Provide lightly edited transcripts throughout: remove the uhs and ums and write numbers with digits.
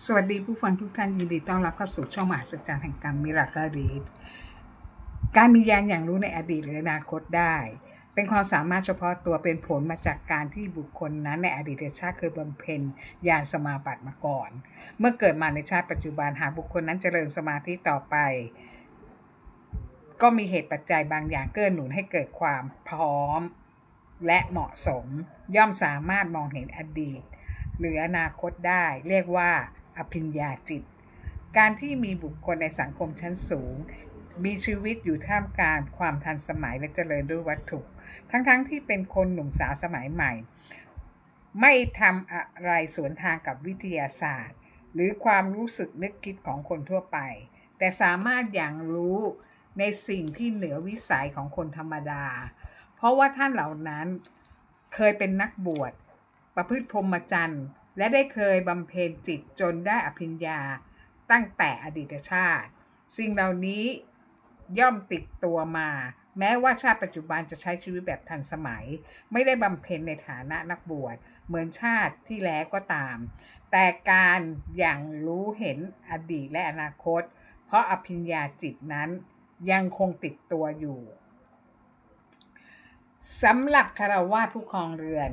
สวัสดีผู้ฟังทุกท่านยินดีต้อนรับเข้าสู่ช่องมหัศจรรย์แห่งกรรมมิราเคิลรีดการมีญาณอย่างรู้ในอดีตหรืออนาคตได้เป็นความสามารถเฉพาะตัวเป็นผลมาจากการที่บุคคลนั้นในอดีตชาติเคยบำเพ็ญญาณสมาบัติมาก่อนเมื่อเกิดมาในชาติปัจจุบันหากบุคคลนั้นเจริญสมาธิต่อไปก็มีเหตุปัจจัยบางอย่างเกื้อหนุนให้เกิดความพร้อมและเหมาะสมย่อมสามารถมองเห็นอดีตหรืออนาคตได้เรียกว่าอภิญญาจิตการที่มีบุคคลในสังคมชั้นสูงมีชีวิตอยู่ท่ามกลางความทันสมัยและเจริญด้วยวัตถุทั้งที่เป็นคนหนุ่มสาวสมัยใหม่ไม่ทำอะไรสวนทางกับวิทยาศาสตร์หรือความรู้สึกนึกคิดของคนทั่วไปแต่สามารถอย่างรู้ในสิ่งที่เหนือวิสัยของคนธรรมดาเพราะว่าท่านเหล่านั้นเคยเป็นนักบวชประพฤติพรหมจรรย์และได้เคยบำเพ็ญจิตจนได้อภิญญาตั้งแต่อดีตชาติสิ่งเหล่านี้ย่อมติดตัวมาแม้ว่าชาติปัจจุบันจะใช้ชีวิตแบบทันสมัยไม่ได้บำเพ็ญในฐานะนักบวชเหมือนชาติที่แล้วก็ตามแต่การอย่างรู้เห็นอดีตและอนาคตเพราะอภิญญาจิตนั้นยังคงติดตัวอยู่สำหรับฆราวาสผู้ครองเรือน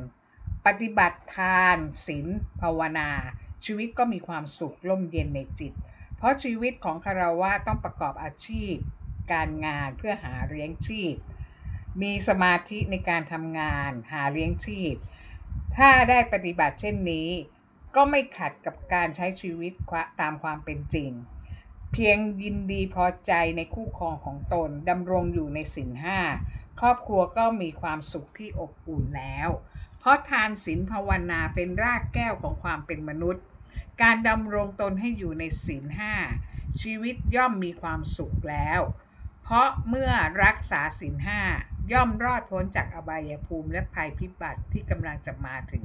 ปฏิบัติทานศีลภาวนาชีวิตก็มีความสุขร่มเย็นในจิตเพราะชีวิตของฆราวาสต้องประกอบอาชีพการงานเพื่อหาเลี้ยงชีพมีสมาธิในการทำงานหาเลี้ยงชีพถ้าได้ปฏิบัติเช่นนี้ก็ไม่ขัดกับการใช้ชีวิตตามความเป็นจริงเพียงยินดีพอใจในคู่ครองของตนดำรงอยู่ในศีลห้าครอบครัวก็มีความสุขที่อบอุ่นแล้วเพราะทานศีลภาวนาเป็นรากแก้วของความเป็นมนุษย์การดำรงตนให้อยู่ในศีลห้าชีวิตย่อมมีความสุขแล้วเพราะเมื่อรักษาศีลห้าย่อมรอดพ้นจากอบายภูมิและภัยพิบัติที่กำลังจะมาถึง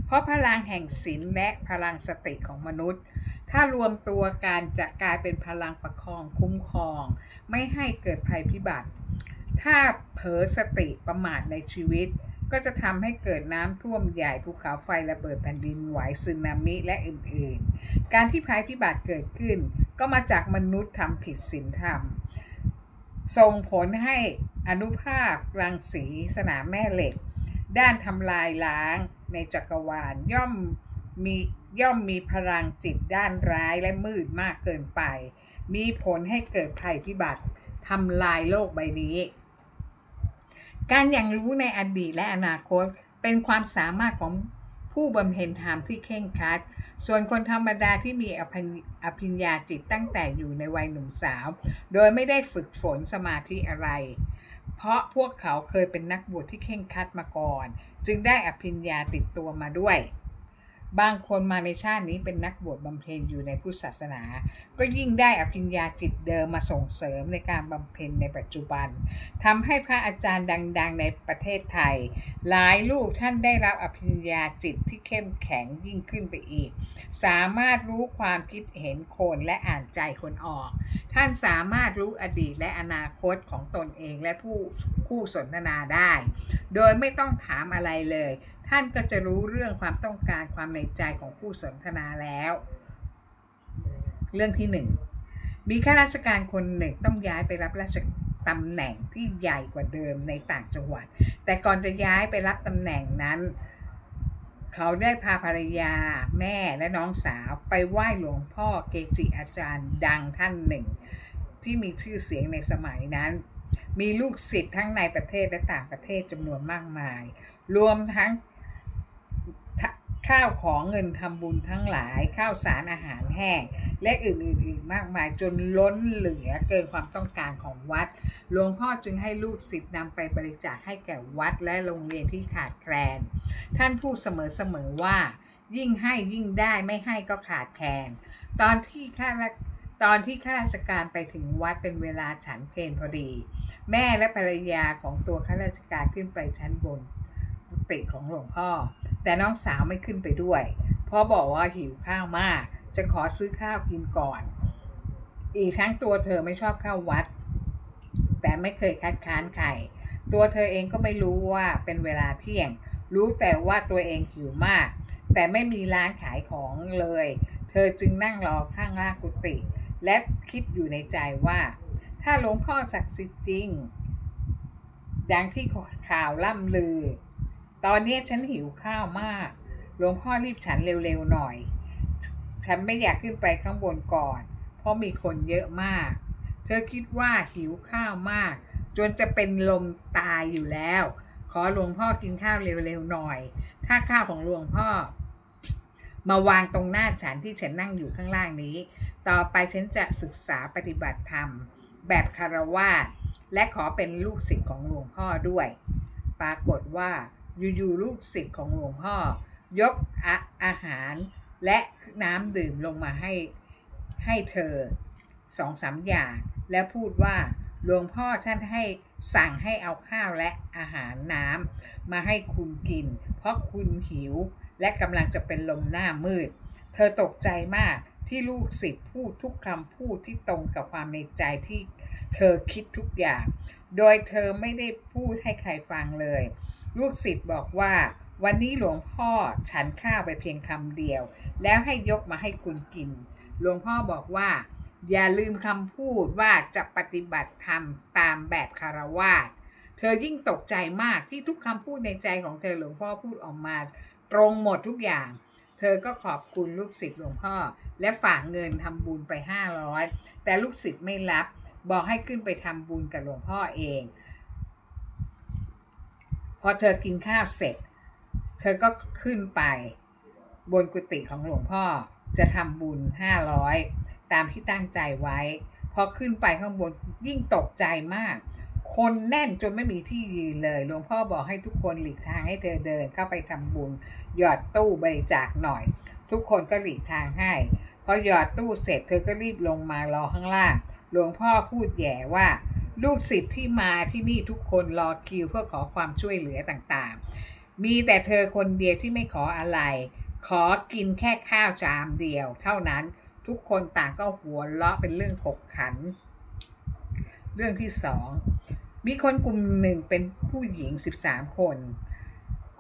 เพราะพลังแห่งศีลและพลังสติของมนุษย์ถ้ารวมตัวกันจะกลายเป็นพลังประคองคุ้มครองไม่ให้เกิดภัยพิบัติถ้าเผลอสติประมาทในชีวิตก็จะทำให้เกิดน้ำท่วมใหญ่ภูเขาไฟระเบิดแผ่นดินไหวสึนามิและอื่นๆการที่ภัยพิบัติเกิดขึ้นก็มาจากมนุษย์ทำผิดศีลธรรมส่งผลให้อนุภาครังสีสนามแม่เหล็กด้านทำลายล้างในจักรวาลย่อมมีพลังจิตด้านร้ายและมืดมากเกินไปมีผลให้เกิดภัยพิบัติทำลายโลกใบนี้การอย่างรู้ในอดีตและอนาคตเป็นความสามารถของผู้บำเพ็ญธรรมที่เคร่งครัดส่วนคนธรรมดาที่มีอภิญญาจิตตั้งแต่อยู่ในวัยหนุ่มสาวโดยไม่ได้ฝึกฝนสมาธิอะไรเพราะพวกเขาเคยเป็นนักบวชที่เคร่งครัดมาก่อนจึงได้อภิญญาติดตัวมาด้วยบางคนมาในชาตินี้เป็นนักบวชบำเพ็ญอยู่ในพุทธศาสนาก็ยิ่งได้อภิญญาจิตเดิมมาส่งเสริมในการบำเพ็ญในปัจจุบันทำให้พระอาจารย์ดังๆในประเทศไทยหลายรูปท่านได้รับอภิญญาจิตที่เข้มแข็งยิ่งขึ้นไปอีกสามารถรู้ความคิดเห็นคนและอ่านใจคนออกท่านสามารถรู้อดีตและอนาคตของตนเองและผู้คู่สนทนาได้โดยไม่ต้องถามอะไรเลยท่านก็จะรู้เรื่องความต้องการความในใจของผู้สนทนาแล้วเรื่องที่1มีข้าราชการคนหนึ่งต้องย้ายไปรับราชตำแหน่งที่ใหญ่กว่าเดิมในต่างจังหวัดแต่ก่อนจะย้ายไปรับตำแหน่งนั้นเขาได้พาภรรยาแม่และน้องสาวไปไหว้หลวงพ่อเกจิอาจารย์ดังท่านหนึ่งที่มีชื่อเสียงในสมัยนั้นมีลูกศิษย์ทั้งในประเทศและต่างประเทศจำนวนมากมายรวมทั้งข้าวของเงินทำบุญทั้งหลายข้าวสารอาหารแห้งและอื่นๆอีกมากมายจนล้นเหลือเกินความต้องการของวัดหลวงพ่อจึงให้ลูกศิษย์นำไปบริจาคให้แก่วัดและโรงเรียนที่ขาดแคลนท่านพูดเสมอว่ายิ่งให้ยิ่งได้ไม่ให้ก็ขาดแคลนตอนที่ข้าราชการไปถึงวัดเป็นเวลาฉันเพลพอดีแม่และภรรยาของตัวข้าราชการขึ้นไปชั้นบนกุฏิของหลวงพ่อแต่น้องสาวไม่ขึ้นไปด้วยเพราะบอกว่าหิวข้าวมากจะขอซื้อข้าวกินก่อนอีกทั้งตัวเธอไม่ชอบข้าววัดแต่ไม่เคยคัดค้านใครตัวเธอเองก็ไม่รู้ว่าเป็นเวลาเที่ยงรู้แต่ว่าตัวเองหิวมากแต่ไม่มีร้านขายของเลยเธ เธอจึงนั่งรอข้างล่างกุฏิและคิดอยู่ในใจว่าถ้าหลวงพ่อศักดิ์สิทธิ์จริงดังที่ข่าวล่ำลือตอนนี้ฉันหิวข้าวมากหลวงพ่อรีบฉันเร็วๆหน่อยฉันไม่อยากขึ้นไปข้างบนก่อนเพราะมีคนเยอะมากเธอคิดว่าหิวข้าวมากจนจะเป็นลมตายอยู่แล้วขอหลวงพ่อกินข้าวเร็วๆหน่อยถ้าข้าวของหลวงพ่อมาวางตรงหน้าฉันที่ฉันนั่งอยู่ข้างล่างนี้ต่อไปฉันจะศึกษาปฏิบัติธรรมแบบคฤหัสถ์และขอเป็นลูกศิษย์ของหลวงพ่อด้วยปรากฏว่าอยู่ๆลูกศิษย์ของหลวงพ่อยกอาหารและน้ำดื่มลงมาให้เธอ2-3อย่างแล้วพูดว่าหลวงพ่อท่านให้สั่งให้เอาข้าวและอาหารน้ำมาให้คุณกินเพราะคุณหิวและกำลังจะเป็นลมหน้ามืดเธอตกใจมากที่ลูกศิษย์พูดทุกคำพูดที่ตรงกับความในใจที่เธอคิดทุกอย่างโดยเธอไม่ได้พูดให้ใครฟังเลยลูกศิษย์บอกว่าวันนี้หลวงพ่อฉันข้าวไปเพียงคำเดียวแล้วให้ยกมาให้คุณกินหลวงพ่อบอกว่าอย่าลืมคำพูดว่าจะปฏิบัติธรรมตามแบบคฤหัสถ์เธอยิ่งตกใจมากที่ทุกคำพูดในใจของเธอหลวงพ่อพูดออกมาตรงหมดทุกอย่างเธอก็ขอบคุณลูกศิษย์หลวงพ่อและฝากเงินทำบุญไป500แต่ลูกศิษย์ไม่รับบอกให้ขึ้นไปทำบุญกับหลวงพ่อเองพอเธอกินข้าวเสร็จเธอก็ขึ้นไปบนกุฏิของหลวงพ่อจะทำบุญ500ตามที่ตั้งใจไว้พอขึ้นไปข้างบนยิ่งตกใจมากคนแน่นจนไม่มีที่ยืนเลยหลวงพ่อบอกให้ทุกคนหลีกทางให้เธอเดินเข้าไปทำบุญหยอดตู้บริจาคหน่อยทุกคนก็หลีกทางให้พอหยอดตู้เสร็จเธอก็รีบลงมารอข้างล่างหลวงพ่อพูดแย่ว่าลูกศิษย์ที่มาที่นี่ทุกคนรอคิวเพื่อขอความช่วยเหลือต่างๆมีแต่เธอคนเดียวที่ไม่ขออะไรขอกินแค่ข้าวจานเดียวเท่านั้นทุกคนต่างก็หัวเราะเป็นเรื่องขบขันเรื่องที่2มีคนกลุ่มหนึ่งเป็นผู้หญิง13คน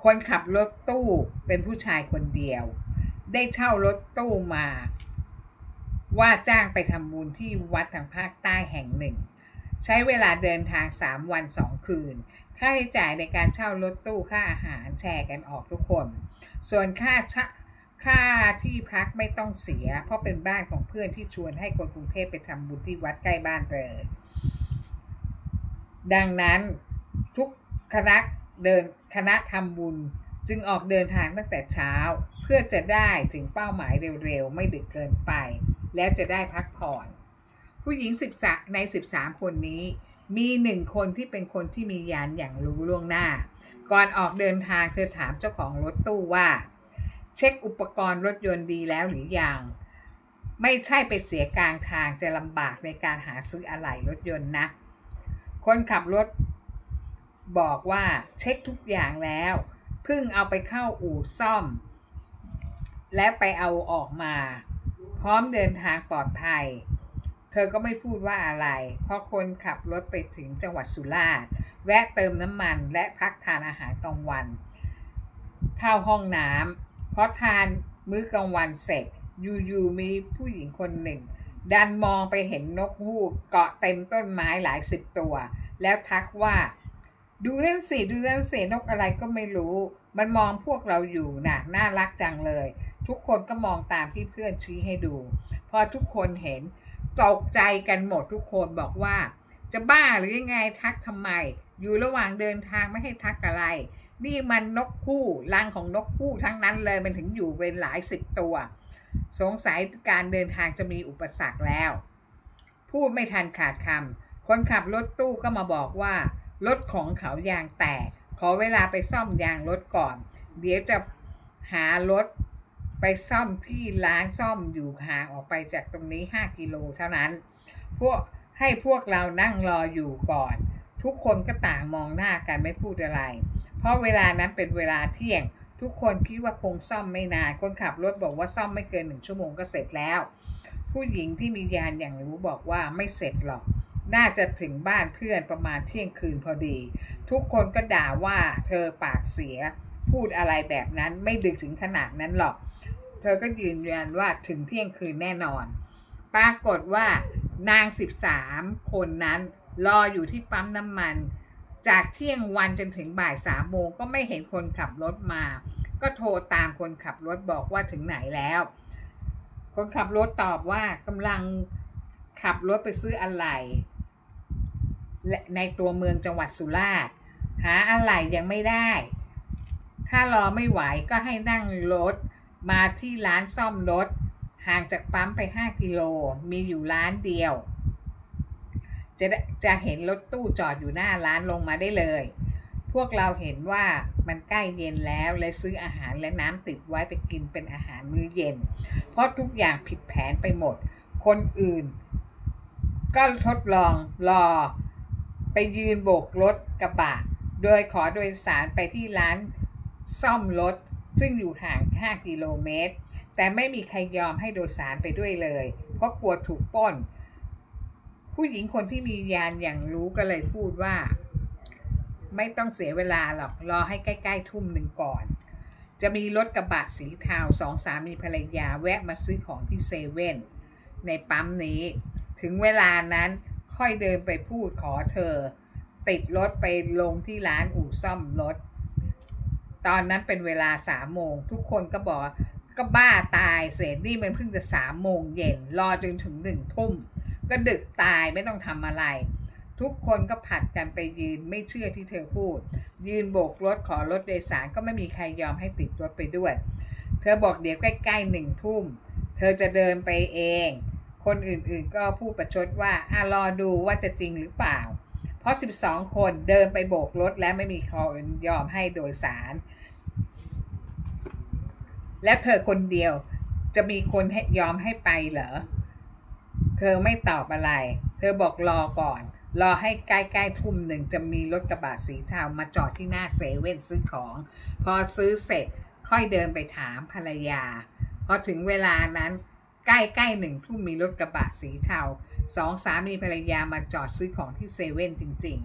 คนขับรถตู้เป็นผู้ชายคนเดียวได้เช่ารถตู้มาว่าจ้างไปทำบุญที่วัดทางภาคใต้แห่งหนึ่งใช้เวลาเดินทาง3 วัน 2 คืนค่าใช้จ่ายในการเช่ารถตู้ค่าอาหารแชร์กันออกทุกคนส่วนค่าที่พักไม่ต้องเสียเพราะเป็นบ้านของเพื่อนที่ชวนให้คนกรุงเทพไปทำบุญที่วัดใกล้บ้านเธอดังนั้นทุกคณะทำบุญจึงออกเดินทางตั้งแต่เช้าเพื่อจะได้ถึงเป้าหมายเร็วๆไม่ดึกเกินไปแล้วจะได้พักผ่อนผู้หญิง13ใน13คนนี้มี1คนที่เป็นคนที่มีญาณอย่างรู้ล่วงหน้าก่อนออกเดินทางเธอถามเจ้าของรถตู้ว่าเช็คอุปกรณ์รถยนต์ดีแล้วหรือยังไม่ใช่ไปเสียกลางทางจะลำบากในการหาซื้ออะไหล่รถยนต์นะคนขับรถบอกว่าเช็คทุกอย่างแล้วเพิ่งเอาไปเข้าอู่ซ่อมและไปเอาออกมาพร้อมเดินทางปลอดภัยเธอก็ไม่พูดว่าอะไรเพราะคนขับรถไปถึงจังหวัดสุราษฎร์แวะเติมน้ำมันและพักทานอาหารกลางวันเข้าห้องน้ำเพราะทานมื้อกลางวันเสร็จอยู่ๆมีผู้หญิงคนหนึ่งดันมองไปเห็นนกฮูกเกาะเต็มต้นไม้หลาย10 ตัวแล้วทักว่าดูนั่นสินกอะไรก็ไม่รู้มันมองพวกเราอยู่น่ะน่ารักจังเลยทุกคนก็มองตามที่เพื่อนชี้ให้ดูพอทุกคนเห็นตกใจกันหมดทุกคนบอกว่าจะบ้าหรือยังไงทักทำไมอยู่ระหว่างเดินทางไม่ให้ทักอะไรนี่มันนกคู่รังของนกคู่ทั้งนั้นเลยมันถึงอยู่เป็นหลาย10 ตัวสงสัยการเดินทางจะมีอุปสรรคแล้วพูดไม่ทันขาดคำคนขับรถตู้ก็มาบอกว่ารถของเขายางแตกขอเวลาไปซ่อมยางรถก่อนเดี๋ยวจะหารถไปซ่อมที่ร้านซ่อมอยู่ห่างออกไปจากตรงนี้5 กิโลเท่านั้นพวกเรานั่งรออยู่ก่อนทุกคนก็ต่างมองหน้ากันไม่พูดอะไรเพราะเวลานั้นเป็นเวลาเที่ยงทุกคนคิดว่าคงซ่อมไม่นานคนขับรถบอกว่าซ่อมไม่เกิน1 ชั่วโมงก็เสร็จแล้วผู้หญิงที่มีญาณอย่างรู้บอกว่าไม่เสร็จหรอกน่าจะถึงบ้านเพื่อนประมาณเที่ยงคืนพอดีทุกคนก็ด่าว่าเธอปากเสียพูดอะไรแบบนั้นไม่ดึกถึงขนาดนั้นหรอก เธอก็ยืนยันว่าถึงเที่ยงคืนแน่นอนปรากฏว่านาง13คนนั้นรออยู่ที่ปั๊มน้ำมันจากเที่ยงวันจนถึงบ่าย3 โมงก็ไม่เห็นคนขับรถมาก็โทรตามคนขับรถบอกว่าถึงไหนแล้วคนขับรถตอบว่ากำลังขับรถไปซื้ออะไหล่ในตัวเมืองจังหวัดสุราษฎร์หาอะไหล่ยังไม่ได้ถ้ารอไม่ไหวก็ให้นั่งรถมาที่ร้านซ่อมรถห่างจากปั๊มไป5 กิโลมีอยู่ร้านเดียวจะเห็นรถตู้จอดอยู่หน้าร้านลงมาได้เลยพวกเราเห็นว่ามันใกล้เย็นแล้วเลยซื้ออาหารและน้ำติดไว้ไปกินเป็นอาหารมื้อเย็นเพราะทุกอย่างผิดแผนไปหมดคนอื่นก็ทดลองรอไปยืนโบกรถกระบะโดยขอโดยสารไปที่ร้านซ่อมรถซึ่งอยู่ห่าง5 กิโลเมตรแต่ไม่มีใครยอมให้โดยสารไปด้วยเลยเพราะกลัวถูกปล้นผู้หญิงคนที่มีญาณอย่างรู้ก็เลยพูดว่าไม่ต้องเสียเวลาหรอกรอให้ใกล้ๆ 1 ทุ่มก่อนจะมีรถกระบะสีเทา2 สามีภรรยาแวะมาซื้อของที่เซเว่นในปั๊มนี้ถึงเวลานั้นค่อยเดินไปพูดขอเธอติดรถไปลงที่ร้านอู่ซ่อมรถตอนนั้นเป็นเวลา3 โมงทุกคนก็บอกก็บ้าตายเสร็จนี่มันเพิ่งจะ3 โมงเย็นรอจนถึง1 ทุ่มก็ดึกตายไม่ต้องทำอะไรทุกคนก็ผัดกันไปยืนไม่เชื่อที่เธอพูดยืนโบกรถขอรถโดยสารก็ไม่มีใครยอมให้ติดรถไปด้วยเธอบอกเดี๋ยวใกล้ๆ1 ทุ่มเธอจะเดินไปเองคนอื่นๆก็พูดประชดว่ารอดูว่าจะจริงหรือเปล่าเพราะ12 คนเดินไปโบกรถแล้วไม่มีใครยอมให้โดยสารแล้วเธอคนเดียวจะมีคนให้ยอมให้ไปเหรอเธอไม่ตอบอะไรเธอบอกรอก่อนรอให้ใกล้ๆ 1 ทุ่มจะมีรถกระบะสีเทามาจอดที่หน้าเซเว่นซื้อของพอซื้อเสร็จค่อยเดินไปถามภรรยาพอถึงเวลานั้นใกล้ๆ 1 ทุ่มมีรถกระบะสีเทา2 สามีภรรยามาจอดซื้อของที่เซเว่นจริง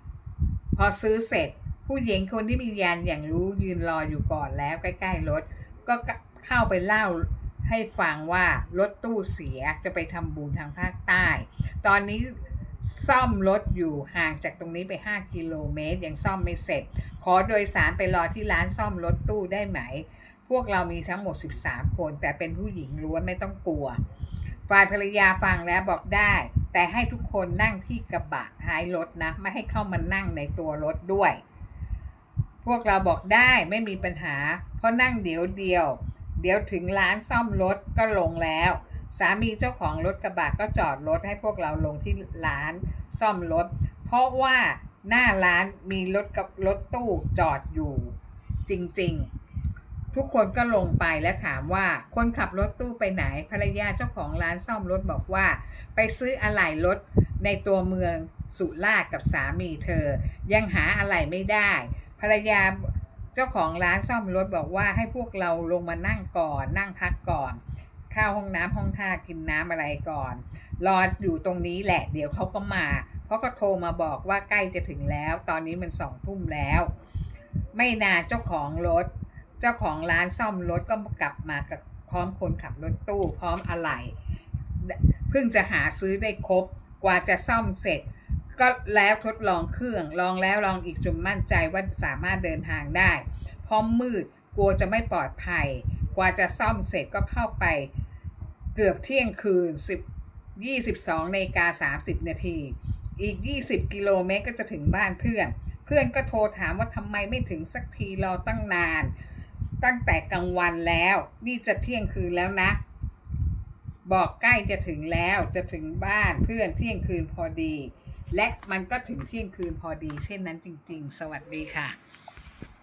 ๆพอซื้อเสร็จผู้หญิงคนที่มีญาณอย่างรู้ยืนรออยู่ก่อนแล้วใกล้ๆรถก็เข้าไปเล่าให้ฟังว่ารถตู้เสียจะไปทำบุญทางภาคใต้ตอนนี้ซ่อมรถอยู่ห่างจากตรงนี้ไป5 กิโลเมตรยังซ่อมไม่เสร็จขอโดยสารไปรอที่ร้านซ่อมรถตู้ได้ไหมพวกเรามีทั้งหมด13 คนแต่เป็นผู้หญิงล้วนไม่ต้องกลัวฝ่ายภรรยาฟังแล้วบอกได้แต่ให้ทุกคนนั่งที่กระบะท้ายรถนะไม่ให้เข้ามานั่งในตัวรถด้วยพวกเราบอกได้ไม่มีปัญหาเพราะนั่งเดี๋ยวถึงร้านซ่อมรถก็ลงแล้วสามีเจ้าของรถกระบะก็จอดรถให้พวกเราลงที่ร้านซ่อมรถเพราะว่าหน้าร้านมีรถตู้จอดอยู่จริงๆทุกคนก็ลงไปและถามว่าคนขับรถตู้ไปไหนภรรยาเจ้าของร้านซ่อมรถบอกว่าไปซื้ออะไหล่รถในตัวเมืองสุราษฎร์กับสามีเธอยังหาอะไหล่ไม่ได้ภรรยาเจ้าของร้านซ่อมรถบอกว่าให้พวกเราลงมานั่งก่อนนั่งพักก่อนเข้าห้องน้ำห้องท่ากินน้ำอะไรก่อนรออยู่ตรงนี้แหละเดี๋ยวเขาก็มาเพราะเขาโทรมาบอกว่าใกล้จะถึงแล้วตอนนี้มัน2 ทุ่มแล้วไม่นานเจ้าของร้านซ่อมรถก็กลับมากับพร้อมคนขับรถตู้พร้อมอะไหล่เพิ่งจะหาซื้อได้ครบกว่าจะซ่อมเสร็จก็แล้วทดลองเครื่องลองแล้วลองอีกจนมั่นใจว่าสามารถเดินทางได้เพราะมืดกลัวจะไม่ปลอดภัยกว่าจะซ่อมเสร็จก็เข้าไปเกือบเที่ยงคืน22:30 นาทีอีก20 กิโลเมตรก็จะถึงบ้านเพื่อนก็โทรถามว่าทำไมไม่ถึงสักทีรอตั้งนานตั้งแต่กลางวันแล้วนี่จะเที่ยงคืนแล้วนะบอกใกล้จะถึงแล้วจะถึงบ้านเพื่อนเที่ยงคืนพอดีและมันก็ถึงเที่ยงคืนพอดีเช่นนั้นจริงๆสวัสดีค่ะ